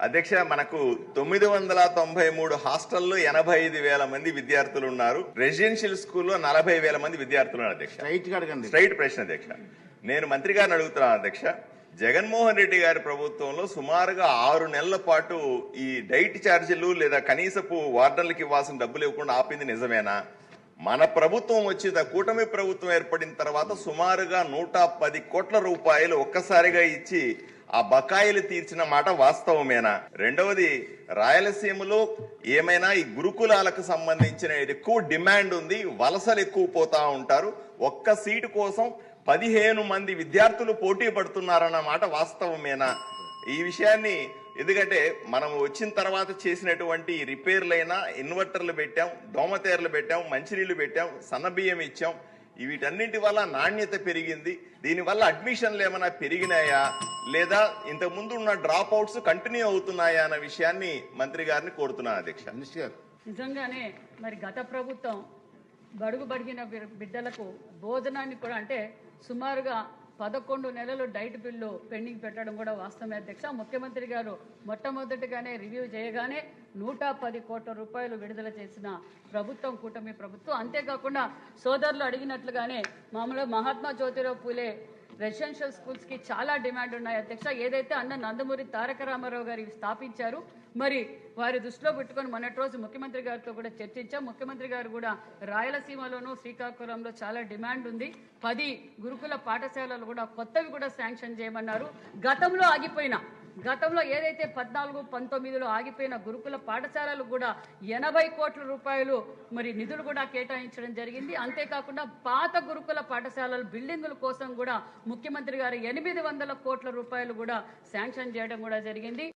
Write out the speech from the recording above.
అధ్యక్ష, మనకు 993 హాస్టల్లో 85,000 మంది విద్యార్థులు ఉన్నారు. రెసిడెన్షియల్ స్కూల్లో 40,000 మంది విద్యార్థులు ఉన్నారు. అధ్యక్ష, స్ట్రైట్ ప్రశ్న అధ్యక్ష. నేను మంత్రి గారిని అడుగుతున్నాను అధ్యక్ష. జగన్మోహన్ రెడ్డి గారి ప్రభుత్వంలో సుమారుగా 6 నెలల పాటు ఈ డైట్ ఛార్జీలు లేదా కనీసపు వార్డన్లకు ఇవ్వాల్సిన డబ్బులు ఇవ్వకుండా ఆపింది నిజమేనా? మన ప్రభుత్వం వచ్చిన కూటమి ప్రభుత్వం ఏర్పడిన తర్వాత సుమారుగా 110 కోట్ల రూపాయలు ఒక్కసారిగా ఇచ్చి ఆ బకాయిలు తీర్చిన మాట వాస్తవమేనా? రెండవది, రాయలసీమలో ఏమైనా ఈ గురుకులాలకు సంబంధించిన ఎక్కువ డిమాండ్ ఉంది, వలసలు ఎక్కువ పోతా ఉంటారు, ఒక్క సీటు కోసం 15 మంది విద్యార్థులు పోటీ పడుతున్నారన్న మాట వాస్తవమేనా? ఈ విషయాన్ని, ఎందుకంటే మనం వచ్చిన తర్వాత చేసినటువంటి రిపేర్లైనా ఇన్వర్టర్లు పెట్టాం, దోమతేర్లు పెట్టాం, మంచినీళ్లు పెట్టాం, సన్నబియ్యం ఇచ్చాం. వీటన్నింటి వల్ల నాణ్యత పెరిగింది. దీనివల్ల అడ్మిషన్లు ఏమైనా పెరిగినాయా లేదా ఇంతకుముందు ఉన్న డ్రాప్ అవుట్స్ కంటిన్యూ అవుతున్నాయా అన్న విషయాన్ని మంత్రి గారిని కోరుతున్నాను అధ్యక్ష. నిజంగానే మరి గత ప్రభుత్వం బడుగు బడిగిన బిడ్డలకు భోజనాన్ని కూడా అంటే సుమారుగా 11 నెలలు డైట్ బిల్లు పెండింగ్ పెట్టడం కూడా వాస్తవమే అధ్యక్ష. ముఖ్యమంత్రి గారు మొట్టమొదటిగానే రివ్యూ చేయగానే 110 కోట్ల రూపాయలు విడుదల చేసిన ప్రభుత్వం కూటమి ప్రభుత్వం. అంతేకాకుండా సోదరులు అడిగినట్లుగానే మామూలుగా మహాత్మా జ్యోతిరావు పూలే రెసిడెన్షియల్ స్కూల్స్ కి చాలా డిమాండ్ ఉన్నాయి అధ్యక్ష. ఏదైతే అన్న నందమూరి తారక రామారావు గారు స్థాపించారు, మరి వారి దృష్టిలో పెట్టుకొని మొన్నటి రోజు ముఖ్యమంత్రి గారితో కూడా చర్చించాం. ముఖ్యమంత్రి గారు కూడా రాయలసీమలోనూ శ్రీకాకుళంలో చాలా డిమాండ్ ఉంది, 10 గురుకుల పాఠశాలలు కూడా కొత్తవి కూడా శాంక్షన్ చేయమన్నారు. గతంలో ఏదైతే 14-19లో ఆగిపోయిన గురుకుల పాఠశాలలు కూడా 80 కోట్ల రూపాయలు మరి నిధులు కూడా కేటాయించడం జరిగింది. అంతేకాకుండా పాత గురుకుల పాఠశాలల బిల్డింగుల కోసం కూడా ముఖ్యమంత్రి గారు 800 కోట్ల రూపాయలు కూడా శాంక్షన్ చేయడం కూడా జరిగింది.